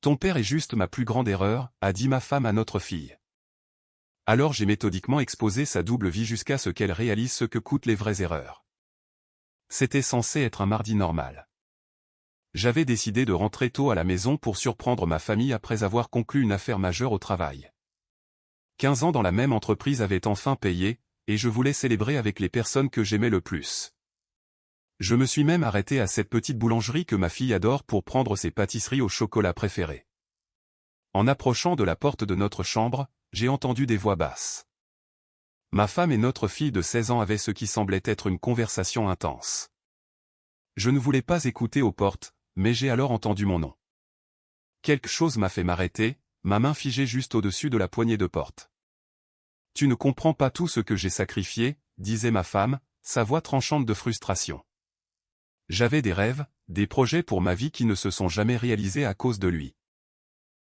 Ton père est juste ma plus grande erreur, a dit ma femme à notre fille. Alors j'ai méthodiquement exposé sa double vie jusqu'à ce qu'elle réalise ce que coûtent les vraies erreurs. C'était censé être un mardi normal. J'avais décidé de rentrer tôt à la maison pour surprendre ma famille après avoir conclu une affaire majeure au travail. 15 ans dans la même entreprise avaient enfin payé, et je voulais célébrer avec les personnes que j'aimais le plus. Je me suis même arrêté à cette petite boulangerie que ma fille adore pour prendre ses pâtisseries au chocolat préférées. En approchant de la porte de notre chambre, j'ai entendu des voix basses. Ma femme et notre fille de 16 ans avaient ce qui semblait être une conversation intense. Je ne voulais pas écouter aux portes, mais j'ai alors entendu mon nom. Quelque chose m'a fait m'arrêter, ma main figée juste au-dessus de la poignée de porte. « Tu ne comprends pas tout ce que j'ai sacrifié », disait ma femme, sa voix tranchante de frustration. J'avais des rêves, des projets pour ma vie qui ne se sont jamais réalisés à cause de lui.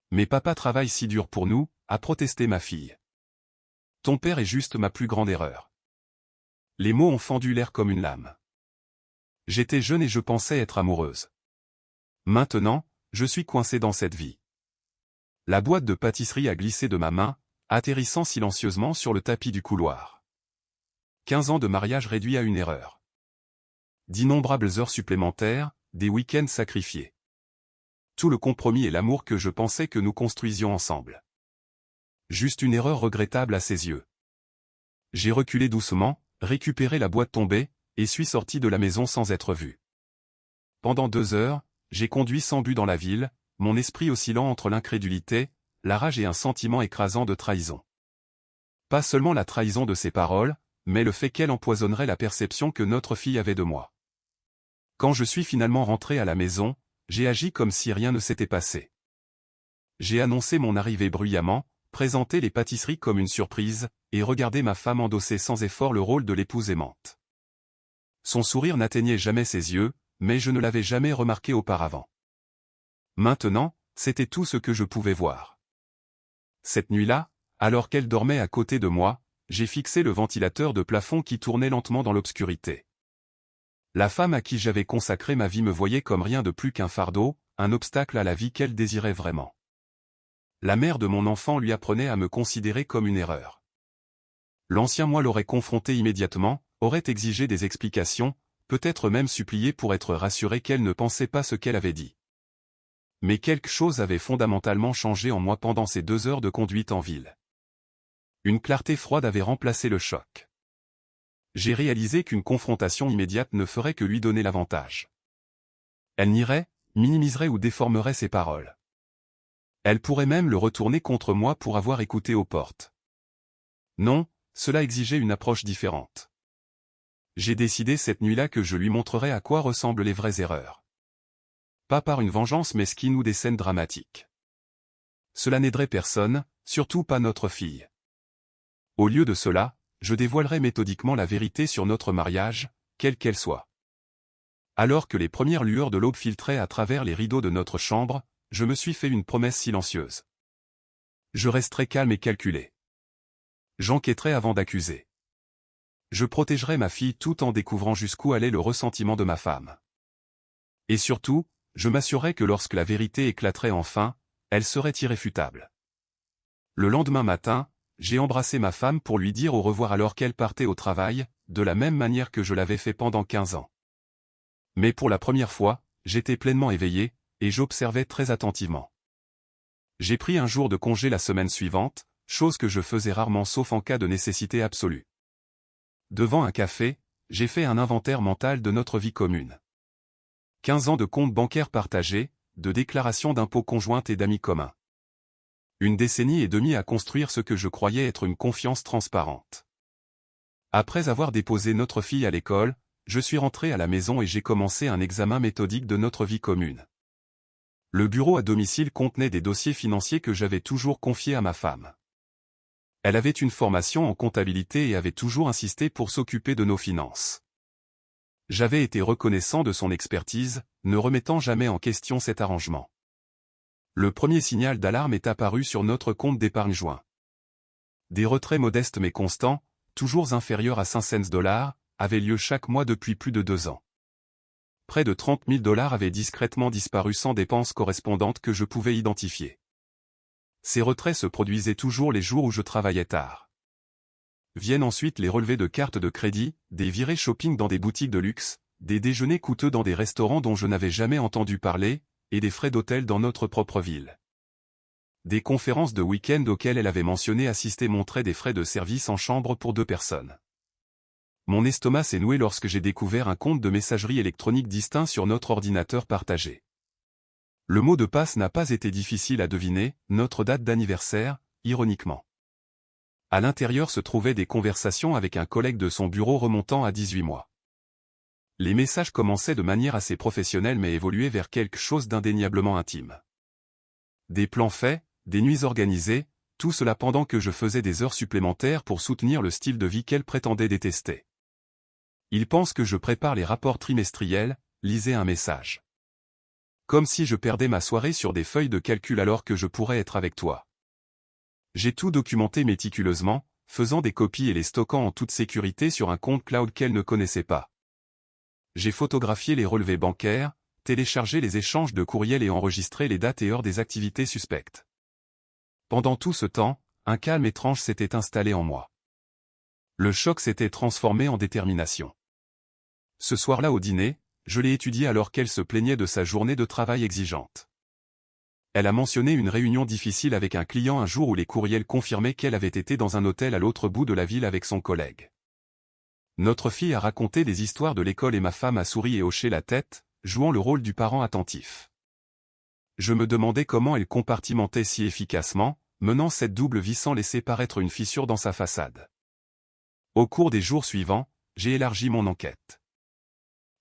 Mais papa travaille si dur pour nous, a protesté ma fille. Ton père est juste ma plus grande erreur. Les mots ont fendu l'air comme une lame. J'étais jeune et je pensais être amoureuse. Maintenant, je suis coincé dans cette vie. La boîte de pâtisserie a glissé de ma main, atterrissant silencieusement sur le tapis du couloir. 15 ans de mariage réduits à une erreur. D'innombrables heures supplémentaires, des week-ends sacrifiés. Tout le compromis et l'amour que je pensais que nous construisions ensemble. Juste une erreur regrettable à ses yeux. J'ai reculé doucement, récupéré la boîte tombée, et suis sorti de la maison sans être vu. Pendant 2 heures, j'ai conduit sans but dans la ville, mon esprit oscillant entre l'incrédulité, la rage et un sentiment écrasant de trahison. Pas seulement la trahison de ses paroles, mais le fait qu'elle empoisonnerait la perception que notre fille avait de moi. Quand je suis finalement rentré à la maison, j'ai agi comme si rien ne s'était passé. J'ai annoncé mon arrivée bruyamment, présenté les pâtisseries comme une surprise, et regardé ma femme endosser sans effort le rôle de l'épouse aimante. Son sourire n'atteignait jamais ses yeux, mais je ne l'avais jamais remarqué auparavant. Maintenant, c'était tout ce que je pouvais voir. Cette nuit-là, alors qu'elle dormait à côté de moi, j'ai fixé le ventilateur de plafond qui tournait lentement dans l'obscurité. La femme à qui j'avais consacré ma vie me voyait comme rien de plus qu'un fardeau, un obstacle à la vie qu'elle désirait vraiment. La mère de mon enfant lui apprenait à me considérer comme une erreur. L'ancien moi l'aurait confronté immédiatement, aurait exigé des explications, peut-être même supplié pour être rassuré qu'elle ne pensait pas ce qu'elle avait dit. Mais quelque chose avait fondamentalement changé en moi pendant ces 2 heures de conduite en ville. Une clarté froide avait remplacé le choc. J'ai réalisé qu'une confrontation immédiate ne ferait que lui donner l'avantage. Elle nierait, minimiserait ou déformerait ses paroles. Elle pourrait même le retourner contre moi pour avoir écouté aux portes. Non, cela exigeait une approche différente. J'ai décidé cette nuit-là que je lui montrerais à quoi ressemblent les vraies erreurs. Pas par une vengeance mesquine ou des scènes dramatiques. Cela n'aiderait personne, surtout pas notre fille. Au lieu de cela, je dévoilerai méthodiquement la vérité sur notre mariage, quelle qu'elle soit. Alors que les premières lueurs de l'aube filtraient à travers les rideaux de notre chambre, je me suis fait une promesse silencieuse. Je resterai calme et calculé. J'enquêterai avant d'accuser. Je protégerai ma fille tout en découvrant jusqu'où allait le ressentiment de ma femme. Et surtout, je m'assurerai que lorsque la vérité éclaterait enfin, elle serait irréfutable. Le lendemain matin, j'ai embrassé ma femme pour lui dire au revoir alors qu'elle partait au travail, de la même manière que je l'avais fait pendant 15 ans. Mais pour la première fois, j'étais pleinement éveillé, et j'observais très attentivement. J'ai pris un jour de congé la semaine suivante, chose que je faisais rarement sauf en cas de nécessité absolue. Devant un café, j'ai fait un inventaire mental de notre vie commune. 15 ans de comptes bancaires partagés, de déclarations d'impôts conjointes et d'amis communs. 1 décennie et demie à construire ce que je croyais être une confiance transparente. Après avoir déposé notre fille à l'école, je suis rentré à la maison et j'ai commencé un examen méthodique de notre vie commune. Le bureau à domicile contenait des dossiers financiers que j'avais toujours confiés à ma femme. Elle avait une formation en comptabilité et avait toujours insisté pour s'occuper de nos finances. J'avais été reconnaissant de son expertise, ne remettant jamais en question cet arrangement. Le premier signal d'alarme est apparu sur notre compte d'épargne joint. Des retraits modestes mais constants, toujours inférieurs à 5 cents $, avaient lieu chaque mois depuis plus de 2 ans. près de 30 000 $ avaient discrètement disparu sans dépenses correspondantes que je pouvais identifier. Ces retraits se produisaient toujours les jours où je travaillais tard. Viennent ensuite les relevés de cartes de crédit, des virées shopping dans des boutiques de luxe, des déjeuners coûteux dans des restaurants dont je n'avais jamais entendu parler, et des frais d'hôtel dans notre propre ville. Des conférences de week-end auxquelles elle avait mentionné assister montraient des frais de service en chambre pour 2 personnes. Mon estomac s'est noué lorsque j'ai découvert un compte de messagerie électronique distinct sur notre ordinateur partagé. Le mot de passe n'a pas été difficile à deviner, notre date d'anniversaire, ironiquement. À l'intérieur se trouvaient des conversations avec un collègue de son bureau remontant à 18 mois. Les messages commençaient de manière assez professionnelle mais évoluaient vers quelque chose d'indéniablement intime. Des plans faits, des nuits organisées, tout cela pendant que je faisais des heures supplémentaires pour soutenir le style de vie qu'elle prétendait détester. Il pense que je prépare les rapports trimestriels, lisez un message. Comme si je perdais ma soirée sur des feuilles de calcul alors que je pourrais être avec toi. J'ai tout documenté méticuleusement, faisant des copies et les stockant en toute sécurité sur un compte cloud qu'elle ne connaissait pas. J'ai photographié les relevés bancaires, téléchargé les échanges de courriels et enregistré les dates et heures des activités suspectes. Pendant tout ce temps, un calme étrange s'était installé en moi. Le choc s'était transformé en détermination. Ce soir-là au dîner, je l'ai étudiée alors qu'elle se plaignait de sa journée de travail exigeante. Elle a mentionné une réunion difficile avec un client un jour où les courriels confirmaient qu'elle avait été dans un hôtel à l'autre bout de la ville avec son collègue. Notre fille a raconté des histoires de l'école et ma femme a souri et hoché la tête, jouant le rôle du parent attentif. Je me demandais comment elle compartimentait si efficacement, menant cette double vie sans laisser paraître une fissure dans sa façade. Au cours des jours suivants, j'ai élargi mon enquête.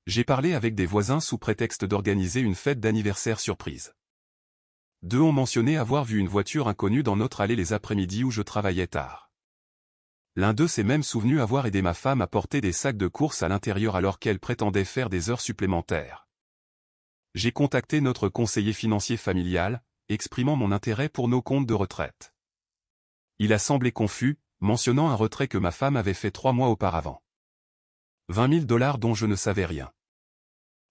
J'ai parlé avec des voisins sous prétexte d'organiser une fête d'anniversaire surprise. 2 ont mentionné avoir vu une voiture inconnue dans notre allée les après-midi où je travaillais tard. L'un d'eux s'est même souvenu avoir aidé ma femme à porter des sacs de courses à l'intérieur alors qu'elle prétendait faire des heures supplémentaires. J'ai contacté notre conseiller financier familial, exprimant mon intérêt pour nos comptes de retraite. Il a semblé confus, mentionnant un retrait que ma femme avait fait 3 mois auparavant. 20 000 $ dont je ne savais rien.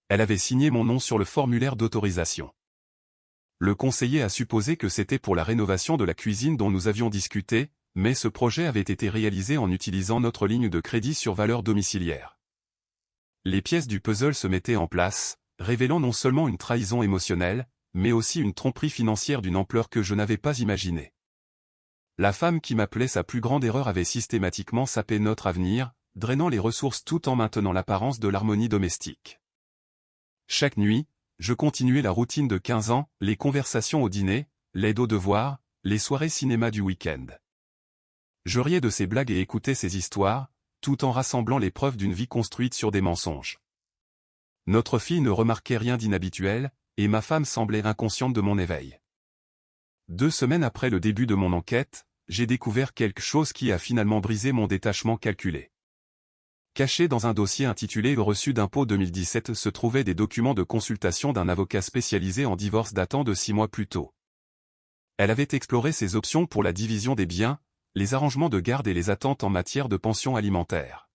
Elle avait signé mon nom sur le formulaire d'autorisation. Le conseiller a supposé que c'était pour la rénovation de la cuisine dont nous avions discuté, mais ce projet avait été réalisé en utilisant notre ligne de crédit sur valeur domiciliaire. Les pièces du puzzle se mettaient en place, révélant non seulement une trahison émotionnelle, mais aussi une tromperie financière d'une ampleur que je n'avais pas imaginée. La femme qui m'appelait sa plus grande erreur avait systématiquement sapé notre avenir, drainant les ressources tout en maintenant l'apparence de l'harmonie domestique. Chaque nuit, je continuais la routine de 15 ans, les conversations au dîner, l'aide aux devoirs, les soirées cinéma du week-end. Je riais de ses blagues et écoutais ses histoires, tout en rassemblant les preuves d'une vie construite sur des mensonges. Notre fille ne remarquait rien d'inhabituel, et ma femme semblait inconsciente de mon éveil. 2 semaines après le début de mon enquête, j'ai découvert quelque chose qui a finalement brisé mon détachement calculé. Caché dans un dossier intitulé « Reçu d'impôt 2017 » se trouvaient des documents de consultation d'un avocat spécialisé en divorce datant de 6 mois plus tôt. Elle avait exploré ses options pour la division des biens, les arrangements de garde et les attentes en matière de pension alimentaire.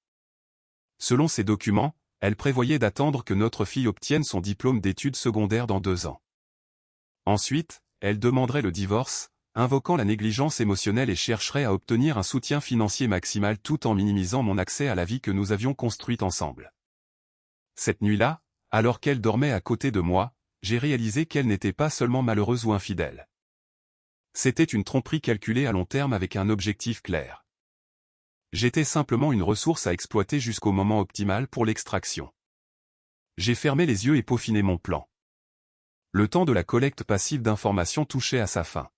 Selon ces documents, elle prévoyait d'attendre que notre fille obtienne son diplôme d'études secondaires dans 2 ans. Ensuite, elle demanderait le divorce, invoquant la négligence émotionnelle et chercherait à obtenir un soutien financier maximal tout en minimisant mon accès à la vie que nous avions construite ensemble. Cette nuit-là, alors qu'elle dormait à côté de moi, j'ai réalisé qu'elle n'était pas seulement malheureuse ou infidèle. C'était une tromperie calculée à long terme avec un objectif clair. J'étais simplement une ressource à exploiter jusqu'au moment optimal pour l'extraction. J'ai fermé les yeux et peaufiné mon plan. Le temps de la collecte passive d'informations touchait à sa fin.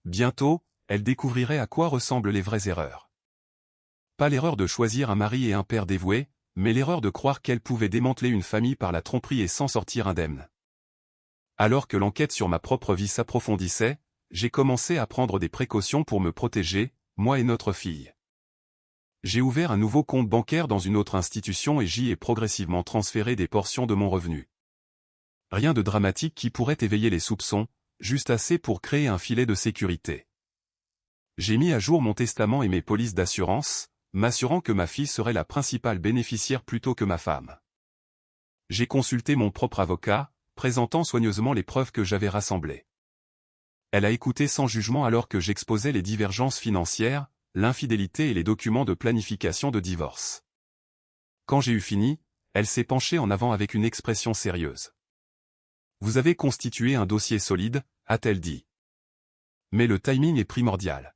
Bientôt, elle découvrirait à quoi ressemblent les vraies erreurs. Pas l'erreur de choisir un mari et un père dévoué, mais l'erreur de croire qu'elle pouvait démanteler une famille par la tromperie et s'en sortir indemne. Alors que l'enquête sur ma propre vie s'approfondissait, j'ai commencé à prendre des précautions pour me protéger, moi et notre fille. J'ai ouvert un nouveau compte bancaire dans une autre institution et j'y ai progressivement transféré des portions de mon revenu. Rien de dramatique qui pourrait éveiller les soupçons, juste assez pour créer un filet de sécurité. J'ai mis à jour mon testament et mes polices d'assurance, m'assurant que ma fille serait la principale bénéficiaire plutôt que ma femme. J'ai consulté mon propre avocat, présentant soigneusement les preuves que j'avais rassemblées. Elle a écouté sans jugement alors que j'exposais les divergences financières, l'infidélité et les documents de planification de divorce. Quand j'ai eu fini, elle s'est penchée en avant avec une expression sérieuse. « Vous avez constitué un dossier solide », a-t-elle dit. Mais le timing est primordial.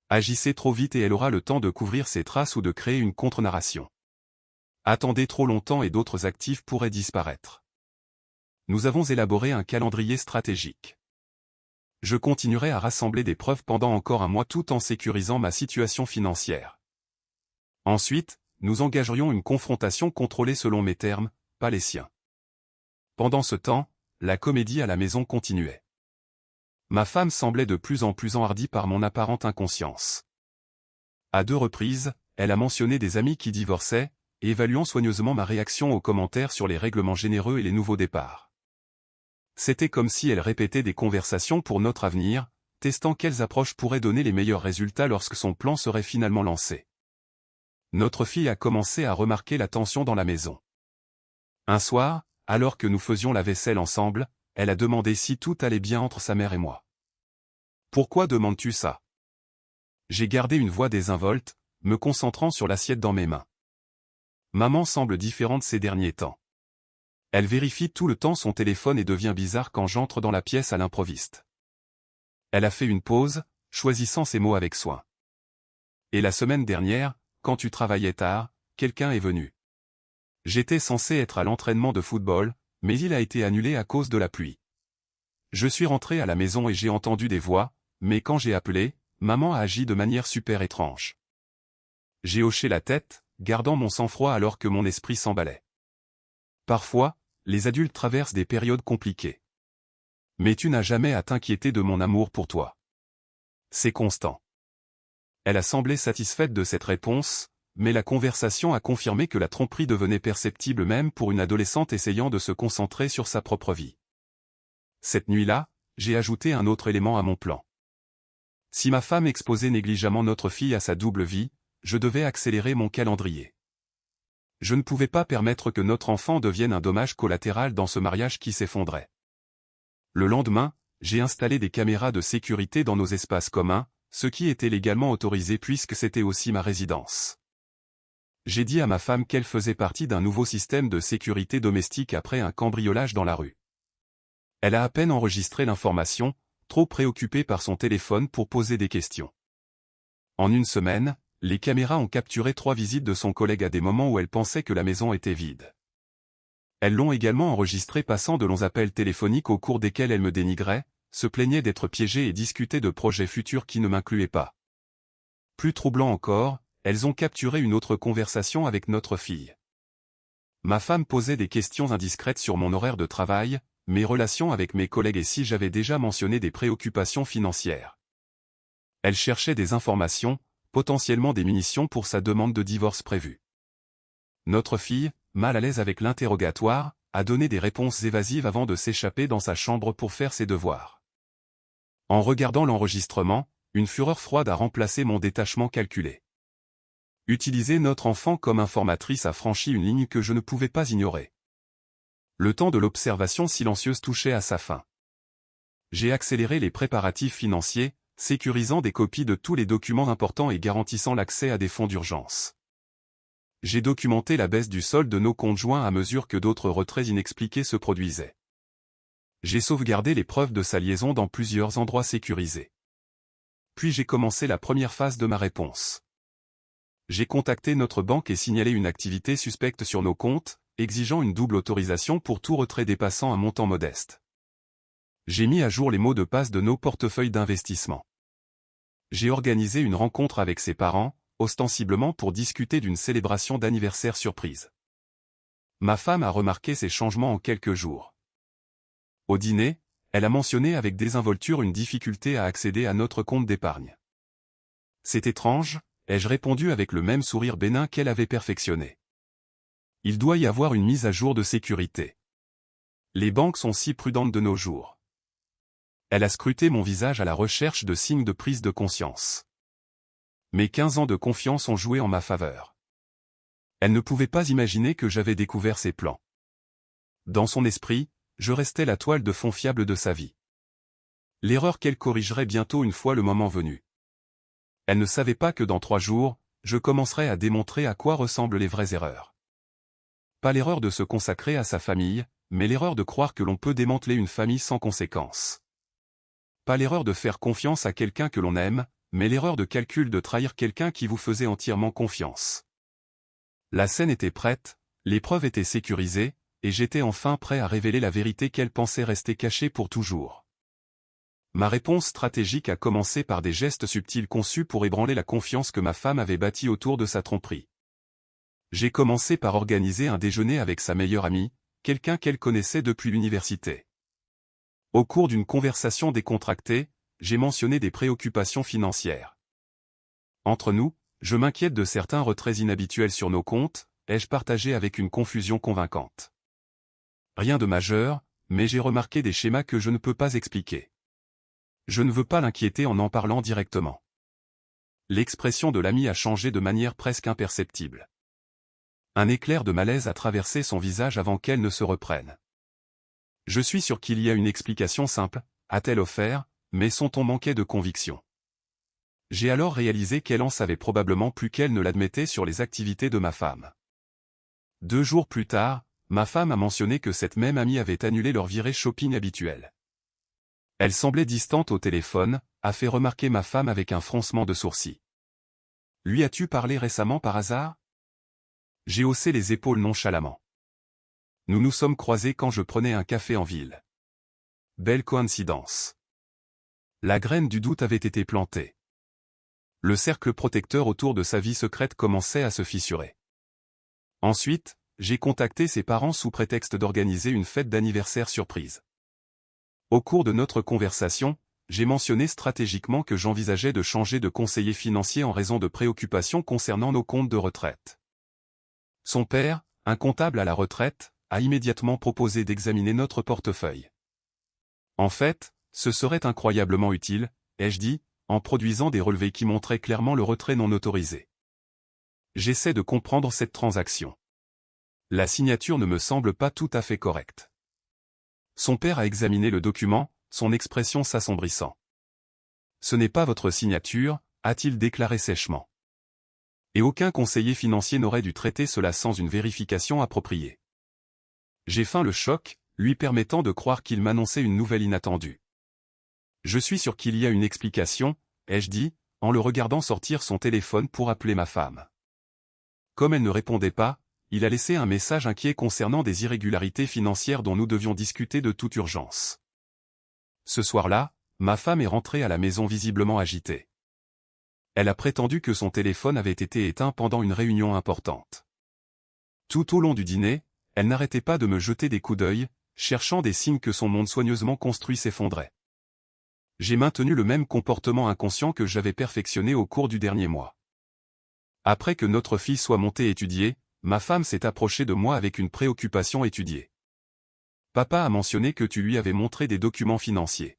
Agissez trop vite et elle aura le temps de couvrir ses traces ou de créer une contre-narration. Attendez trop longtemps et d'autres actifs pourraient disparaître. Nous avons élaboré un calendrier stratégique. Je continuerai à rassembler des preuves pendant encore un mois tout en sécurisant ma situation financière. Ensuite, nous engagerions une confrontation contrôlée selon mes termes, pas les siens. Pendant ce temps, la comédie à la maison continuait. Ma femme semblait de plus en plus enhardie par mon apparente inconscience. À 2 reprises, elle a mentionné des amis qui divorçaient, évaluant soigneusement ma réaction aux commentaires sur les règlements généreux et les nouveaux départs. C'était comme si elle répétait des conversations pour notre avenir, testant quelles approches pourraient donner les meilleurs résultats lorsque son plan serait finalement lancé. Notre fille a commencé à remarquer la tension dans la maison. Un soir, alors que nous faisions la vaisselle ensemble, elle a demandé si tout allait bien entre sa mère et moi. « Pourquoi demandes-tu ça ?» J'ai gardé une voix désinvolte, me concentrant sur l'assiette dans mes mains. Maman semble différente ces derniers temps. Elle vérifie tout le temps son téléphone et devient bizarre quand j'entre dans la pièce à l'improviste. Elle a fait une pause, choisissant ses mots avec soin. Et la semaine dernière, quand tu travaillais tard, quelqu'un est venu. J'étais censé être à l'entraînement de football, mais il a été annulé à cause de la pluie. Je suis rentré à la maison et j'ai entendu des voix, mais quand j'ai appelé, maman a agi de manière super étrange. J'ai hoché la tête, gardant mon sang-froid alors que mon esprit s'emballait. Parfois, les adultes traversent des périodes compliquées. Mais tu n'as jamais à t'inquiéter de mon amour pour toi. C'est constant. Elle a semblé satisfaite de cette réponse, mais la conversation a confirmé que la tromperie devenait perceptible même pour une adolescente essayant de se concentrer sur sa propre vie. Cette nuit-là, j'ai ajouté un autre élément à mon plan. Si ma femme exposait négligemment notre fille à sa double vie, je devais accélérer mon calendrier. Je ne pouvais pas permettre que notre enfant devienne un dommage collatéral dans ce mariage qui s'effondrait. Le lendemain, j'ai installé des caméras de sécurité dans nos espaces communs, ce qui était légalement autorisé puisque c'était aussi ma résidence. J'ai dit à ma femme qu'elle faisait partie d'un nouveau système de sécurité domestique après un cambriolage dans la rue. Elle a à peine enregistré l'information, trop préoccupée par son téléphone pour poser des questions. En une semaine, les caméras ont capturé 3 visites de son collègue à des moments où elle pensait que la maison était vide. Elles l'ont également enregistré passant de longs appels téléphoniques au cours desquels elle me dénigrait, se plaignait d'être piégée et discutait de projets futurs qui ne m'incluaient pas. Plus troublant encore, elles ont capturé une autre conversation avec notre fille. Ma femme posait des questions indiscrètes sur mon horaire de travail, mes relations avec mes collègues et si j'avais déjà mentionné des préoccupations financières. Elle cherchait des informations, potentiellement des munitions pour sa demande de divorce prévue. Notre fille, mal à l'aise avec l'interrogatoire, a donné des réponses évasives avant de s'échapper dans sa chambre pour faire ses devoirs. En regardant l'enregistrement, une fureur froide a remplacé mon détachement calculé. Utiliser notre enfant comme informatrice a franchi une ligne que je ne pouvais pas ignorer. Le temps de l'observation silencieuse touchait à sa fin. J'ai accéléré les préparatifs financiers, sécurisant des copies de tous les documents importants et garantissant l'accès à des fonds d'urgence. J'ai documenté la baisse du solde de nos comptes joints à mesure que d'autres retraits inexpliqués se produisaient. J'ai sauvegardé les preuves de sa liaison dans plusieurs endroits sécurisés. Puis j'ai commencé la première phase de ma réponse. J'ai contacté notre banque et signalé une activité suspecte sur nos comptes, exigeant une double autorisation pour tout retrait dépassant un montant modeste. J'ai mis à jour les mots de passe de nos portefeuilles d'investissement. J'ai organisé une rencontre avec ses parents, ostensiblement pour discuter d'une célébration d'anniversaire surprise. Ma femme a remarqué ces changements en quelques jours. Au dîner, elle a mentionné avec désinvolture une difficulté à accéder à notre compte d'épargne. C'est étrange, ai-je répondu avec le même sourire bénin qu'elle avait perfectionné. Il doit y avoir une mise à jour de sécurité. Les banques sont si prudentes de nos jours. Elle a scruté mon visage à la recherche de signes de prise de conscience. Mes 15 ans de confiance ont joué en ma faveur. Elle ne pouvait pas imaginer que j'avais découvert ses plans. Dans son esprit, je restais la toile de fond fiable de sa vie. L'erreur qu'elle corrigerait bientôt une fois le moment venu. Elle ne savait pas que dans 3 jours, je commencerais à démontrer à quoi ressemblent les vraies erreurs. Pas l'erreur de se consacrer à sa famille, mais l'erreur de croire que l'on peut démanteler une famille sans conséquence. Pas l'erreur de faire confiance à quelqu'un que l'on aime, mais l'erreur de calcul de trahir quelqu'un qui vous faisait entièrement confiance. La scène était prête, l'épreuve était sécurisée, et j'étais enfin prêt à révéler la vérité qu'elle pensait rester cachée pour toujours. Ma réponse stratégique a commencé par des gestes subtils conçus pour ébranler la confiance que ma femme avait bâtie autour de sa tromperie. J'ai commencé par organiser un déjeuner avec sa meilleure amie, quelqu'un qu'elle connaissait depuis l'université. Au cours d'une conversation décontractée, j'ai mentionné des préoccupations financières. Entre nous, je m'inquiète de certains retraits inhabituels sur nos comptes, ai-je partagé avec une confusion convaincante. Rien de majeur, mais j'ai remarqué des schémas que je ne peux pas expliquer. Je ne veux pas l'inquiéter en parlant directement. L'expression de l'ami a changé de manière presque imperceptible. Un éclair de malaise a traversé son visage avant qu'elle ne se reprenne. Je suis sûr qu'il y a une explication simple, a-t-elle offert, mais son ton manquait de conviction. J'ai alors réalisé qu'elle en savait probablement plus qu'elle ne l'admettait sur les activités de ma femme. 2 jours plus tard, ma femme a mentionné que cette même amie avait annulé leur virée shopping habituelle. Elle semblait distante au téléphone, a fait remarquer ma femme avec un froncement de sourcils. Lui as-tu parlé récemment par hasard? J'ai haussé les épaules nonchalamment. Nous nous sommes croisés quand je prenais un café en ville. Belle coïncidence. La graine du doute avait été plantée. Le cercle protecteur autour de sa vie secrète commençait à se fissurer. Ensuite, j'ai contacté ses parents sous prétexte d'organiser une fête d'anniversaire surprise. Au cours de notre conversation, j'ai mentionné stratégiquement que j'envisageais de changer de conseiller financier en raison de préoccupations concernant nos comptes de retraite. Son père, un comptable à la retraite, a immédiatement proposé d'examiner notre portefeuille. En fait, ce serait incroyablement utile, ai-je dit, en produisant des relevés qui montraient clairement le retrait non autorisé. J'essaie de comprendre cette transaction. La signature ne me semble pas tout à fait correcte. Son père a examiné le document, son expression s'assombrissant. Ce n'est pas votre signature, a-t-il déclaré sèchement. Et aucun conseiller financier n'aurait dû traiter cela sans une vérification appropriée. J'ai feint le choc, lui permettant de croire qu'il m'annonçait une nouvelle inattendue. Je suis sûr qu'il y a une explication, ai-je dit, en le regardant sortir son téléphone pour appeler ma femme. Comme elle ne répondait pas, il a laissé un message inquiet concernant des irrégularités financières dont nous devions discuter de toute urgence. Ce soir-là, ma femme est rentrée à la maison visiblement agitée. Elle a prétendu que son téléphone avait été éteint pendant une réunion importante. Tout au long du dîner, elle n'arrêtait pas de me jeter des coups d'œil, cherchant des signes que son monde soigneusement construit s'effondrait. J'ai maintenu le même comportement inconscient que j'avais perfectionné au cours du dernier mois. Après que notre fille soit montée étudier, ma femme s'est approchée de moi avec une préoccupation étudiée. Papa a mentionné que tu lui avais montré des documents financiers.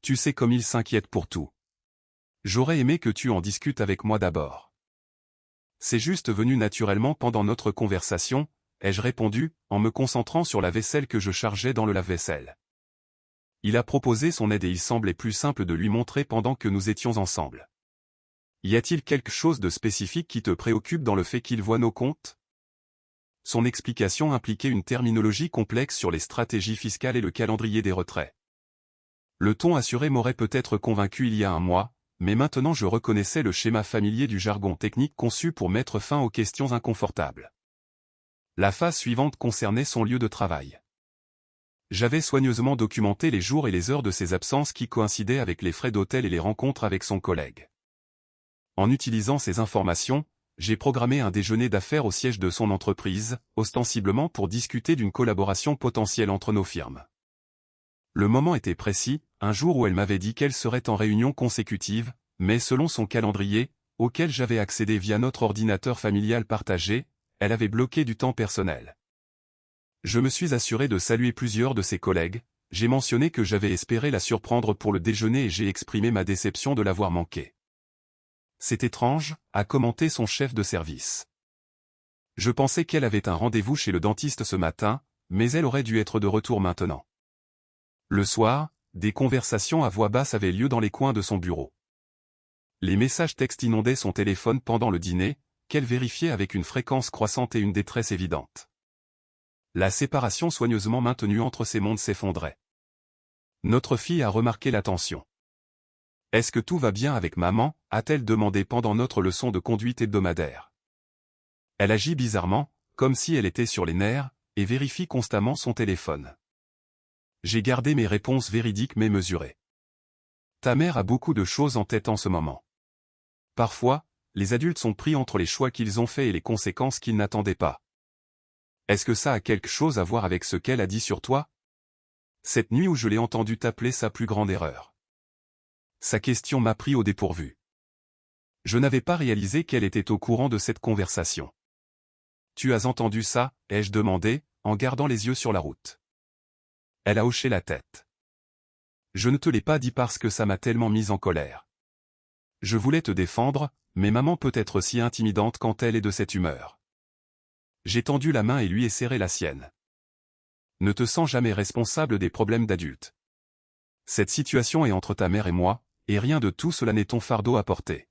Tu sais comme il s'inquiète pour tout. J'aurais aimé que tu en discutes avec moi d'abord. C'est juste venu naturellement pendant notre conversation, ai-je répondu, en me concentrant sur la vaisselle que je chargeais dans le lave-vaisselle. Il a proposé son aide et il semblait plus simple de lui montrer pendant que nous étions ensemble. Y a-t-il quelque chose de spécifique qui te préoccupe dans le fait qu'il voit nos comptes? Son explication impliquait une terminologie complexe sur les stratégies fiscales et le calendrier des retraits. Le ton assuré m'aurait peut-être convaincu il y a un mois, mais maintenant je reconnaissais le schéma familier du jargon technique conçu pour mettre fin aux questions inconfortables. La phase suivante concernait son lieu de travail. J'avais soigneusement documenté les jours et les heures de ses absences qui coïncidaient avec les frais d'hôtel et les rencontres avec son collègue. En utilisant ces informations, j'ai programmé un déjeuner d'affaires au siège de son entreprise, ostensiblement pour discuter d'une collaboration potentielle entre nos firmes. Le moment était précis, un jour où elle m'avait dit qu'elle serait en réunion consécutive, mais selon son calendrier, auquel j'avais accédé via notre ordinateur familial partagé, elle avait bloqué du temps personnel. Je me suis assuré de saluer plusieurs de ses collègues, j'ai mentionné que j'avais espéré la surprendre pour le déjeuner et j'ai exprimé ma déception de l'avoir manqué. C'est étrange, a commenté son chef de service. Je pensais qu'elle avait un rendez-vous chez le dentiste ce matin, mais elle aurait dû être de retour maintenant. Le soir, des conversations à voix basse avaient lieu dans les coins de son bureau. Les messages textes inondaient son téléphone pendant le dîner, qu'elle vérifiait avec une fréquence croissante et une détresse évidente. La séparation soigneusement maintenue entre ces mondes s'effondrait. Notre fille a remarqué la tension. « Est-ce que tout va bien avec maman ?» a-t-elle demandé pendant notre leçon de conduite hebdomadaire. Elle agit bizarrement, comme si elle était sur les nerfs, et vérifie constamment son téléphone. J'ai gardé mes réponses véridiques mais mesurées. Ta mère a beaucoup de choses en tête en ce moment. Parfois, les adultes sont pris entre les choix qu'ils ont faits et les conséquences qu'ils n'attendaient pas. Est-ce que ça a quelque chose à voir avec ce qu'elle a dit sur toi? Cette nuit où je l'ai entendu t'appeler sa plus grande erreur. Sa question m'a pris au dépourvu. Je n'avais pas réalisé qu'elle était au courant de cette conversation. Tu as entendu ça, ai-je demandé, en gardant les yeux sur la route. Elle a hoché la tête. Je ne te l'ai pas dit parce que ça m'a tellement mise en colère. Je voulais te défendre, mais maman peut être si intimidante quand elle est de cette humeur. J'ai tendu la main et lui ai serré la sienne. Ne te sens jamais responsable des problèmes d'adultes. Cette situation est entre ta mère et moi, et rien de tout cela n'est ton fardeau à porter.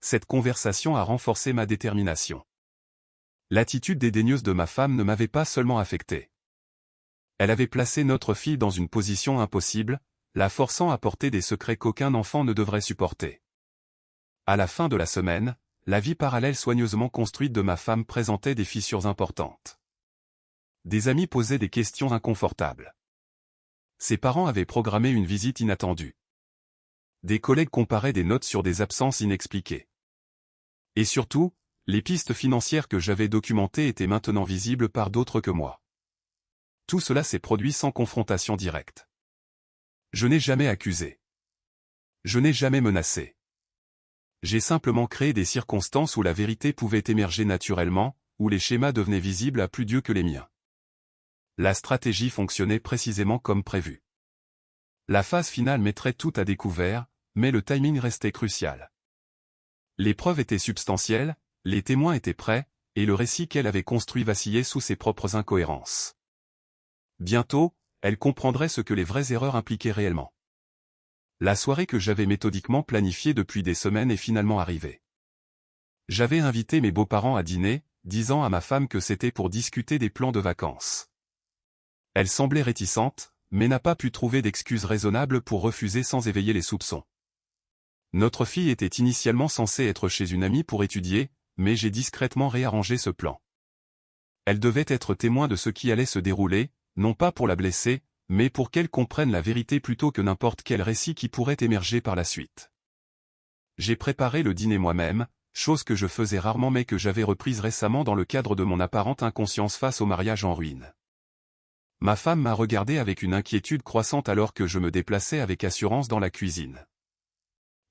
Cette conversation a renforcé ma détermination. L'attitude dédaigneuse de ma femme ne m'avait pas seulement affecté. Elle avait placé notre fille dans une position impossible, la forçant à porter des secrets qu'aucun enfant ne devrait supporter. À la fin de la semaine, la vie parallèle soigneusement construite de ma femme présentait des fissures importantes. Des amis posaient des questions inconfortables. Ses parents avaient programmé une visite inattendue. Des collègues comparaient des notes sur des absences inexpliquées. Et surtout, les pistes financières que j'avais documentées étaient maintenant visibles par d'autres que moi. Tout cela s'est produit sans confrontation directe. Je n'ai jamais accusé. Je n'ai jamais menacé. J'ai simplement créé des circonstances où la vérité pouvait émerger naturellement, où les schémas devenaient visibles à plus d'yeux que les miens. La stratégie fonctionnait précisément comme prévu. La phase finale mettrait tout à découvert, mais le timing restait crucial. Les preuves étaient substantielles, les témoins étaient prêts, et le récit qu'elle avait construit vacillait sous ses propres incohérences. Bientôt, elle comprendrait ce que les vraies erreurs impliquaient réellement. La soirée que j'avais méthodiquement planifiée depuis des semaines est finalement arrivée. J'avais invité mes beaux-parents à dîner, disant à ma femme que c'était pour discuter des plans de vacances. Elle semblait réticente, mais n'a pas pu trouver d'excuses raisonnables pour refuser sans éveiller les soupçons. Notre fille était initialement censée être chez une amie pour étudier, mais j'ai discrètement réarrangé ce plan. Elle devait être témoin de ce qui allait se dérouler, non pas pour la blesser, mais pour qu'elle comprenne la vérité plutôt que n'importe quel récit qui pourrait émerger par la suite. J'ai préparé le dîner moi-même, chose que je faisais rarement mais que j'avais reprise récemment dans le cadre de mon apparente inconscience face au mariage en ruine. Ma femme m'a regardé avec une inquiétude croissante alors que je me déplaçais avec assurance dans la cuisine.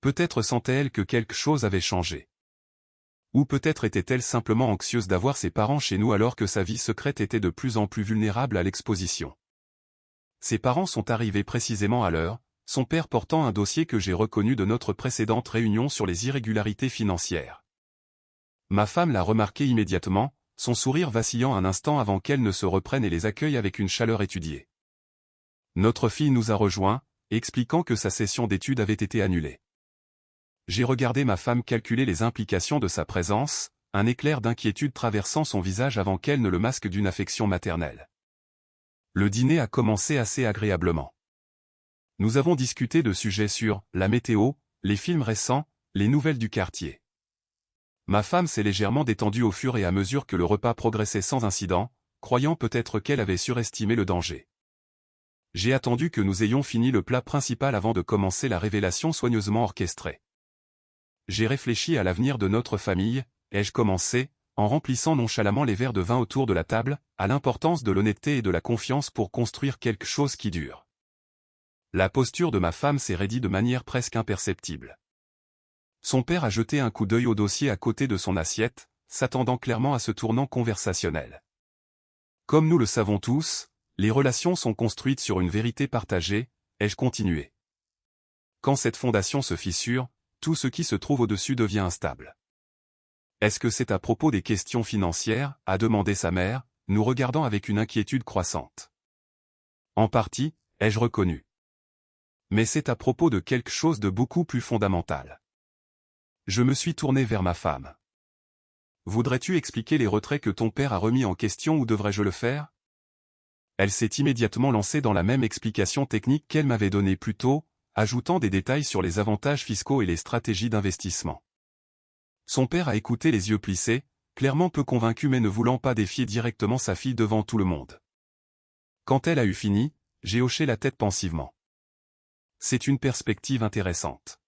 Peut-être sentait-elle que quelque chose avait changé. Ou peut-être était-elle simplement anxieuse d'avoir ses parents chez nous alors que sa vie secrète était de plus en plus vulnérable à l'exposition. Ses parents sont arrivés précisément à l'heure, son père portant un dossier que j'ai reconnu de notre précédente réunion sur les irrégularités financières. Ma femme l'a remarqué immédiatement, son sourire vacillant un instant avant qu'elle ne se reprenne et les accueille avec une chaleur étudiée. Notre fille nous a rejoints, expliquant que sa session d'études avait été annulée. J'ai regardé ma femme calculer les implications de sa présence, un éclair d'inquiétude traversant son visage avant qu'elle ne le masque d'une affection maternelle. Le dîner a commencé assez agréablement. Nous avons discuté de sujets sur la météo, les films récents, les nouvelles du quartier. Ma femme s'est légèrement détendue au fur et à mesure que le repas progressait sans incident, croyant peut-être qu'elle avait surestimé le danger. J'ai attendu que nous ayons fini le plat principal avant de commencer la révélation soigneusement orchestrée. J'ai réfléchi à l'avenir de notre famille, ai-je commencé, en remplissant nonchalamment les verres de vin autour de la table, à l'importance de l'honnêteté et de la confiance pour construire quelque chose qui dure. La posture de ma femme s'est raidie de manière presque imperceptible. Son père a jeté un coup d'œil au dossier à côté de son assiette, s'attendant clairement à ce tournant conversationnel. Comme nous le savons tous, les relations sont construites sur une vérité partagée, ai-je continué. Quand cette fondation se fissure, tout ce qui se trouve au-dessus devient instable. Est-ce que c'est à propos des questions financières, a demandé sa mère, nous regardant avec une inquiétude croissante. En partie, ai-je reconnu. Mais c'est à propos de quelque chose de beaucoup plus fondamental. Je me suis tourné vers ma femme. Voudrais-tu expliquer les retraits que ton père a remis en question ou devrais-je le faire? Elle s'est immédiatement lancée dans la même explication technique qu'elle m'avait donnée plus tôt, ajoutant des détails sur les avantages fiscaux et les stratégies d'investissement. Son père a écouté les yeux plissés, clairement peu convaincu mais ne voulant pas défier directement sa fille devant tout le monde. Quand elle a eu fini, j'ai hoché la tête pensivement. C'est une perspective intéressante.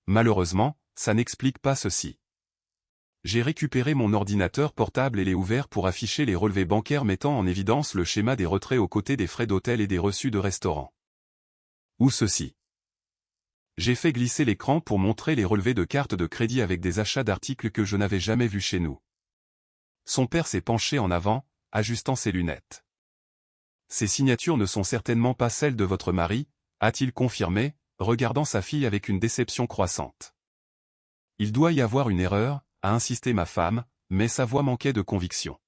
Malheureusement, ça n'explique pas ceci. J'ai récupéré mon ordinateur portable et l'ai ouvert pour afficher les relevés bancaires mettant en évidence le schéma des retraits aux côtés des frais d'hôtel et des reçus de restaurant. Où ceci? J'ai fait glisser l'écran pour montrer les relevés de cartes de crédit avec des achats d'articles que je n'avais jamais vus chez nous. Son père s'est penché en avant, ajustant ses lunettes. Ces signatures ne sont certainement pas celles de votre mari, a-t-il confirmé, regardant sa fille avec une déception croissante. Il doit y avoir une erreur, a insisté ma femme, mais sa voix manquait de conviction.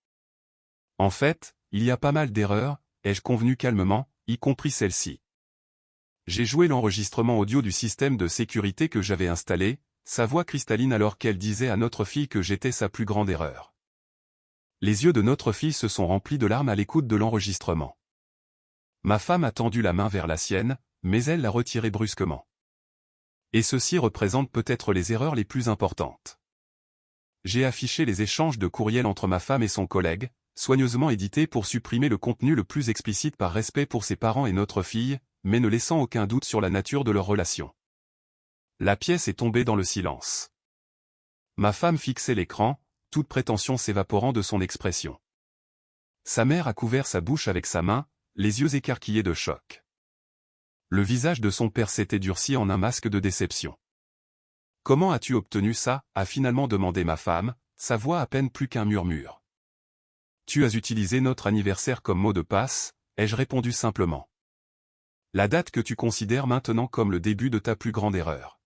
En fait, il y a pas mal d'erreurs, ai-je convenu calmement, y compris celle-ci. J'ai joué l'enregistrement audio du système de sécurité que j'avais installé, sa voix cristalline alors qu'elle disait à notre fille que j'étais sa plus grande erreur. Les yeux de notre fille se sont remplis de larmes à l'écoute de l'enregistrement. Ma femme a tendu la main vers la sienne, mais elle l'a retirée brusquement. Et ceci représente peut-être les erreurs les plus importantes. J'ai affiché les échanges de courriels entre ma femme et son collègue, soigneusement édités pour supprimer le contenu le plus explicite par respect pour ses parents et notre fille, mais ne laissant aucun doute sur la nature de leur relation. La pièce est tombée dans le silence. Ma femme fixait l'écran, toute prétention s'évaporant de son expression. Sa mère a couvert sa bouche avec sa main, les yeux écarquillés de choc. Le visage de son père s'était durci en un masque de déception. « Comment as-tu obtenu ça » a finalement demandé ma femme, sa voix à peine plus qu'un murmure. « Tu as utilisé notre anniversaire comme mot de passe » ai-je répondu simplement. La date que tu considères maintenant comme le début de ta plus grande erreur.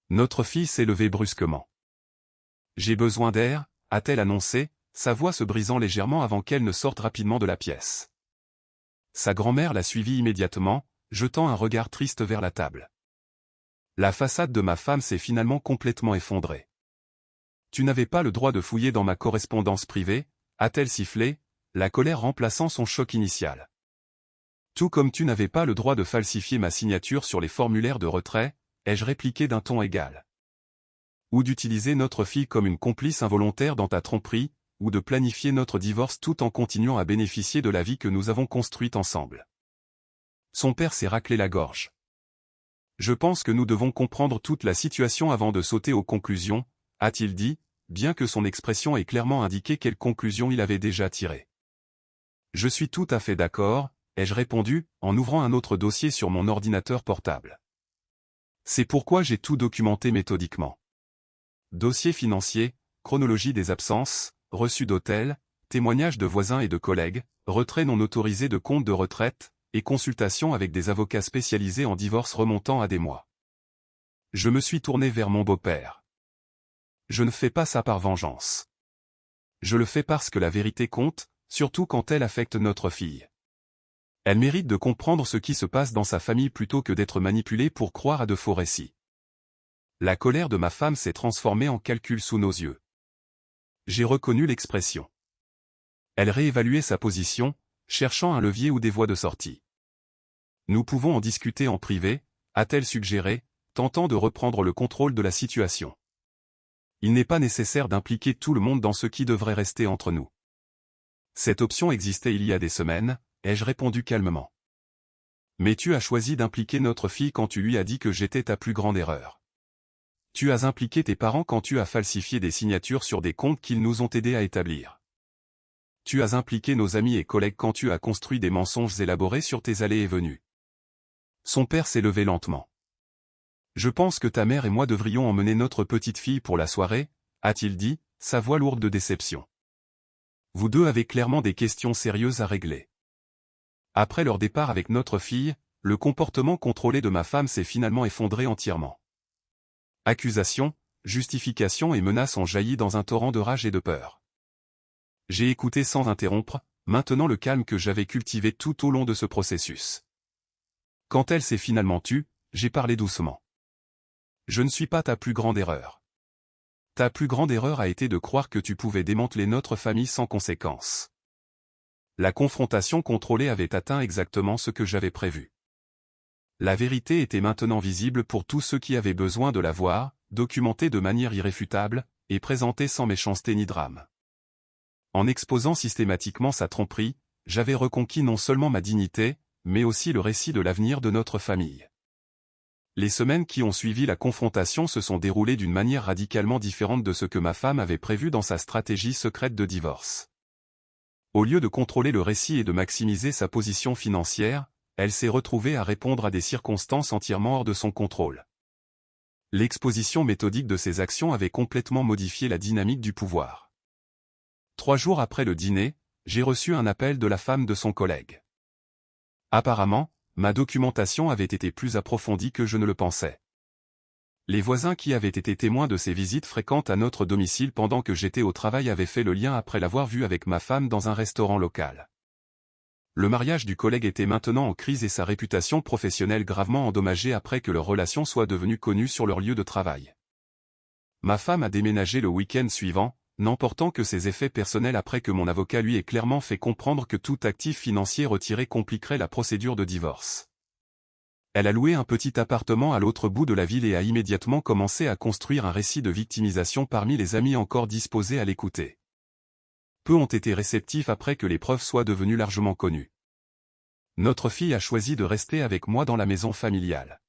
Notre fille s'est levée brusquement. J'ai besoin d'air, a-t-elle annoncé, sa voix se brisant légèrement avant qu'elle ne sorte rapidement de la pièce. Sa grand-mère l'a suivie immédiatement, jetant un regard triste vers la table. La façade de ma femme s'est finalement complètement effondrée. Tu n'avais pas le droit de fouiller dans ma correspondance privée, a-t-elle sifflé, la colère remplaçant son choc initial. Tout comme tu n'avais pas le droit de falsifier ma signature sur les formulaires de retrait, ai-je répliqué d'un ton égal. Ou d'utiliser notre fille comme une complice involontaire dans ta tromperie, ou de planifier notre divorce tout en continuant à bénéficier de la vie que nous avons construite ensemble. Son père s'est raclé la gorge. Je pense que nous devons comprendre toute la situation avant de sauter aux conclusions, a-t-il dit, bien que son expression ait clairement indiqué quelle conclusion il avait déjà tirée. Je suis tout à fait d'accord, ai-je répondu, en ouvrant un autre dossier sur mon ordinateur portable. C'est pourquoi j'ai tout documenté méthodiquement. Dossier financier, chronologie des absences, reçus d'hôtel, témoignages de voisins et de collègues, retrait non autorisé de compte de retraite, et consultation avec des avocats spécialisés en divorce remontant à des mois. Je me suis tourné vers mon beau-père. Je ne fais pas ça par vengeance. Je le fais parce que la vérité compte, surtout quand elle affecte notre fille. Elle mérite de comprendre ce qui se passe dans sa famille plutôt que d'être manipulée pour croire à de faux récits. La colère de ma femme s'est transformée en calcul sous nos yeux. J'ai reconnu l'expression. Elle réévaluait sa position, cherchant un levier ou des voies de sortie. Nous pouvons en discuter en privé, a-t-elle suggéré, tentant de reprendre le contrôle de la situation. Il n'est pas nécessaire d'impliquer tout le monde dans ce qui devrait rester entre nous. Cette option existait il y a des semaines, ai-je répondu calmement. Mais tu as choisi d'impliquer notre fille quand tu lui as dit que j'étais ta plus grande erreur. Tu as impliqué tes parents quand tu as falsifié des signatures sur des comptes qu'ils nous ont aidés à établir. Tu as impliqué nos amis et collègues quand tu as construit des mensonges élaborés sur tes allées et venues. Son père s'est levé lentement. Je pense que ta mère et moi devrions emmener notre petite fille pour la soirée, a-t-il dit, sa voix lourde de déception. Vous deux avez clairement des questions sérieuses à régler. Après leur départ avec notre fille, le comportement contrôlé de ma femme s'est finalement effondré entièrement. Accusations, justifications et menaces ont jailli dans un torrent de rage et de peur. J'ai écouté sans interrompre, maintenant le calme que j'avais cultivé tout au long de ce processus. Quand elle s'est finalement tue, j'ai parlé doucement. Je ne suis pas ta plus grande erreur. Ta plus grande erreur a été de croire que tu pouvais démanteler notre famille sans conséquence. La confrontation contrôlée avait atteint exactement ce que j'avais prévu. La vérité était maintenant visible pour tous ceux qui avaient besoin de la voir, documentée de manière irréfutable, et présentée sans méchanceté ni drame. En exposant systématiquement sa tromperie, j'avais reconquis non seulement ma dignité, mais aussi le récit de l'avenir de notre famille. Les semaines qui ont suivi la confrontation se sont déroulées d'une manière radicalement différente de ce que ma femme avait prévu dans sa stratégie secrète de divorce. Au lieu de contrôler le récit et de maximiser sa position financière, elle s'est retrouvée à répondre à des circonstances entièrement hors de son contrôle. L'exposition méthodique de ses actions avait complètement modifié la dynamique du pouvoir. 3 jours après le dîner, j'ai reçu un appel de la femme de son collègue. Apparemment, ma documentation avait été plus approfondie que je ne le pensais. Les voisins qui avaient été témoins de ces visites fréquentes à notre domicile pendant que j'étais au travail avaient fait le lien après l'avoir vue avec ma femme dans un restaurant local. Le mariage du collègue était maintenant en crise et sa réputation professionnelle gravement endommagée après que leur relation soit devenue connue sur leur lieu de travail. Ma femme a déménagé le week-end suivant, n'emportant que ses effets personnels après que mon avocat lui ait clairement fait comprendre que tout actif financier retiré compliquerait la procédure de divorce. Elle a loué un petit appartement à l'autre bout de la ville et a immédiatement commencé à construire un récit de victimisation parmi les amis encore disposés à l'écouter. Peu ont été réceptifs après que les preuves soient devenues largement connues. Notre fille a choisi de rester avec moi dans la maison familiale.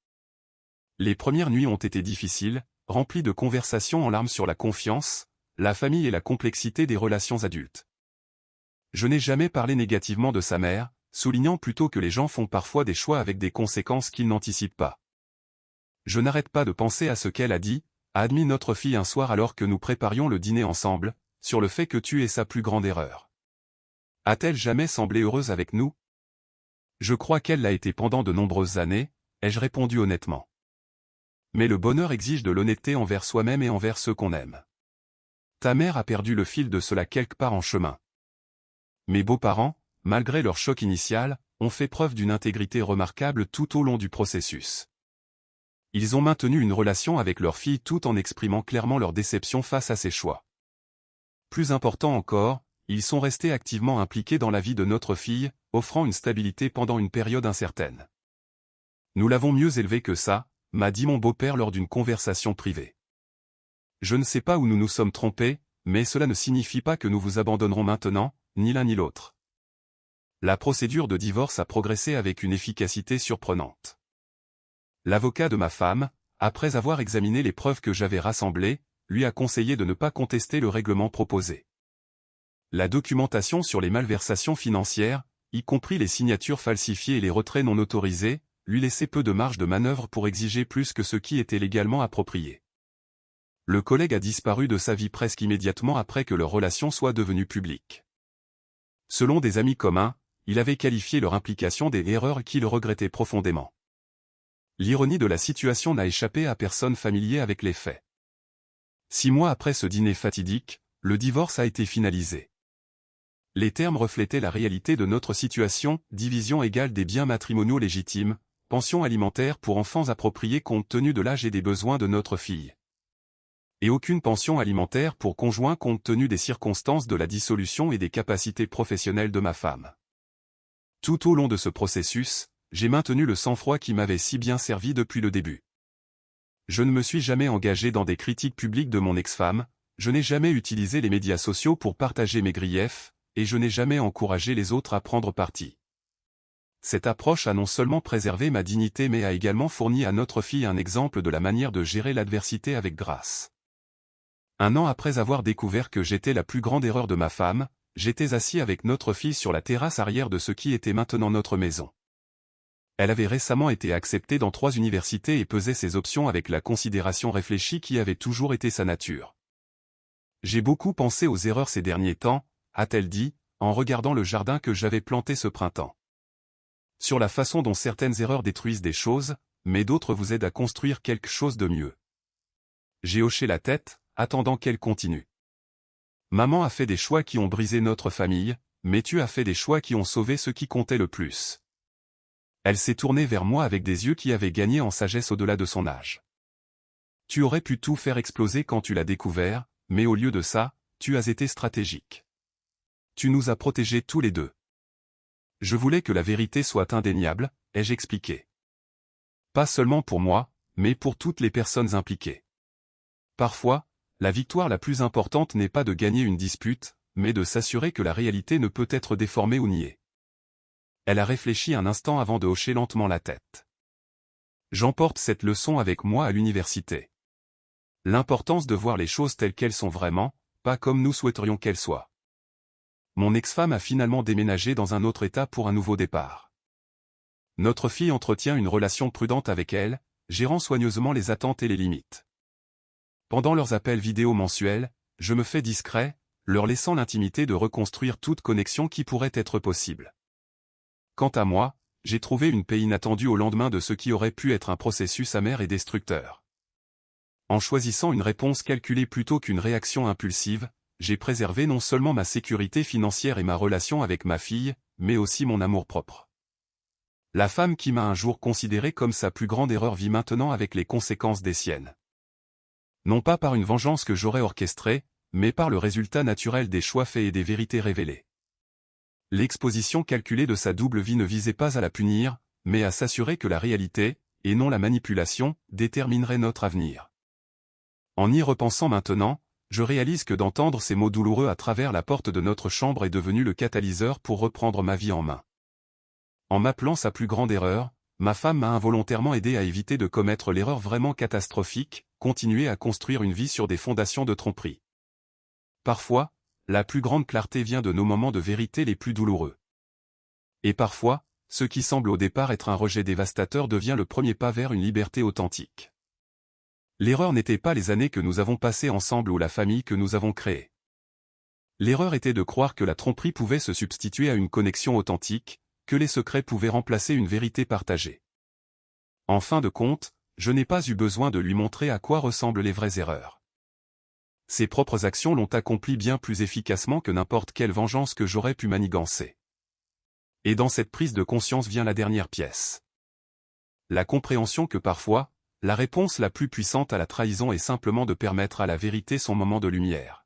Les premières nuits ont été difficiles, remplies de conversations en larmes sur la confiance, la famille et la complexité des relations adultes. Je n'ai jamais parlé négativement de sa mère, soulignant plutôt que les gens font parfois des choix avec des conséquences qu'ils n'anticipent pas. Je n'arrête pas de penser à ce qu'elle a dit, a admis notre fille un soir alors que nous préparions le dîner ensemble, sur le fait que tu es sa plus grande erreur. A-t-elle jamais semblé heureuse avec nous? Je crois qu'elle l'a été pendant de nombreuses années, ai-je répondu honnêtement. Mais le bonheur exige de l'honnêteté envers soi-même et envers ceux qu'on aime. Ta mère a perdu le fil de cela quelque part en chemin. Mes beaux-parents, malgré leur choc initial, ont fait preuve d'une intégrité remarquable tout au long du processus. Ils ont maintenu une relation avec leur fille tout en exprimant clairement leur déception face à ses choix. Plus important encore, ils sont restés activement impliqués dans la vie de notre fille, offrant une stabilité pendant une période incertaine. Nous l'avons mieux élevée que ça, m'a dit mon beau-père lors d'une conversation privée. Je ne sais pas où nous nous sommes trompés, mais cela ne signifie pas que nous vous abandonnerons maintenant, ni l'un ni l'autre. La procédure de divorce a progressé avec une efficacité surprenante. L'avocat de ma femme, après avoir examiné les preuves que j'avais rassemblées, lui a conseillé de ne pas contester le règlement proposé. La documentation sur les malversations financières, y compris les signatures falsifiées et les retraits non autorisés, lui laissait peu de marge de manœuvre pour exiger plus que ce qui était légalement approprié. Le collègue a disparu de sa vie presque immédiatement après que leur relation soit devenue publique. Selon des amis communs, il avait qualifié leur implication des erreurs qu'il regrettait profondément. L'ironie de la situation n'a échappé à personne familier avec les faits. 6 mois après ce dîner fatidique, le divorce a été finalisé. Les termes reflétaient la réalité de notre situation, division égale des biens matrimoniaux légitimes, pension alimentaire pour enfants appropriée compte tenu de l'âge et des besoins de notre fille. Et aucune pension alimentaire pour conjoint compte tenu des circonstances de la dissolution et des capacités professionnelles de ma femme. Tout au long de ce processus, j'ai maintenu le sang-froid qui m'avait si bien servi depuis le début. Je ne me suis jamais engagé dans des critiques publiques de mon ex-femme, je n'ai jamais utilisé les médias sociaux pour partager mes griefs, et je n'ai jamais encouragé les autres à prendre parti. Cette approche a non seulement préservé ma dignité mais a également fourni à notre fille un exemple de la manière de gérer l'adversité avec grâce. 1 an après avoir découvert que j'étais la plus grande erreur de ma femme, j'étais assis avec notre fille sur la terrasse arrière de ce qui était maintenant notre maison. Elle avait récemment été acceptée dans 3 universités et pesait ses options avec la considération réfléchie qui avait toujours été sa nature. J'ai beaucoup pensé aux erreurs ces derniers temps, a-t-elle dit, en regardant le jardin que j'avais planté ce printemps. Sur la façon dont certaines erreurs détruisent des choses, mais d'autres vous aident à construire quelque chose de mieux. J'ai hoché la tête, attendant qu'elle continue. Maman a fait des choix qui ont brisé notre famille, mais tu as fait des choix qui ont sauvé ce qui comptait le plus. Elle s'est tournée vers moi avec des yeux qui avaient gagné en sagesse au-delà de son âge. Tu aurais pu tout faire exploser quand tu l'as découvert, mais au lieu de ça, tu as été stratégique. Tu nous as protégés tous les deux. Je voulais que la vérité soit indéniable, ai-je expliqué. Pas seulement pour moi, mais pour toutes les personnes impliquées. Parfois, la victoire la plus importante n'est pas de gagner une dispute, mais de s'assurer que la réalité ne peut être déformée ou niée. Elle a réfléchi un instant avant de hocher lentement la tête. J'emporte cette leçon avec moi à l'université. L'importance de voir les choses telles qu'elles sont vraiment, pas comme nous souhaiterions qu'elles soient. Mon ex-femme a finalement déménagé dans un autre état pour un nouveau départ. Notre fille entretient une relation prudente avec elle, gérant soigneusement les attentes et les limites. Pendant leurs appels vidéo mensuels, je me fais discret, leur laissant l'intimité de reconstruire toute connexion qui pourrait être possible. Quant à moi, j'ai trouvé une paix inattendue au lendemain de ce qui aurait pu être un processus amer et destructeur. En choisissant une réponse calculée plutôt qu'une réaction impulsive, j'ai préservé non seulement ma sécurité financière et ma relation avec ma fille, mais aussi mon amour-propre. La femme qui m'a un jour considéré comme sa plus grande erreur vit maintenant avec les conséquences des siennes. Non pas par une vengeance que j'aurais orchestrée, mais par le résultat naturel des choix faits et des vérités révélées. L'exposition calculée de sa double vie ne visait pas à la punir, mais à s'assurer que la réalité, et non la manipulation, déterminerait notre avenir. En y repensant maintenant, je réalise que d'entendre ces mots douloureux à travers la porte de notre chambre est devenu le catalyseur pour reprendre ma vie en main. En m'appelant sa plus grande erreur, ma femme m'a involontairement aidé à éviter de commettre l'erreur vraiment catastrophique, continuer à construire une vie sur des fondations de tromperie. Parfois, la plus grande clarté vient de nos moments de vérité les plus douloureux. Et parfois, ce qui semble au départ être un rejet dévastateur devient le premier pas vers une liberté authentique. L'erreur n'était pas les années que nous avons passées ensemble ou la famille que nous avons créée. L'erreur était de croire que la tromperie pouvait se substituer à une connexion authentique, que les secrets pouvaient remplacer une vérité partagée. En fin de compte, je n'ai pas eu besoin de lui montrer à quoi ressemblent les vraies erreurs. Ses propres actions l'ont accompli bien plus efficacement que n'importe quelle vengeance que j'aurais pu manigancer. Et dans cette prise de conscience vient la dernière pièce. La compréhension que parfois, la réponse la plus puissante à la trahison est simplement de permettre à la vérité son moment de lumière.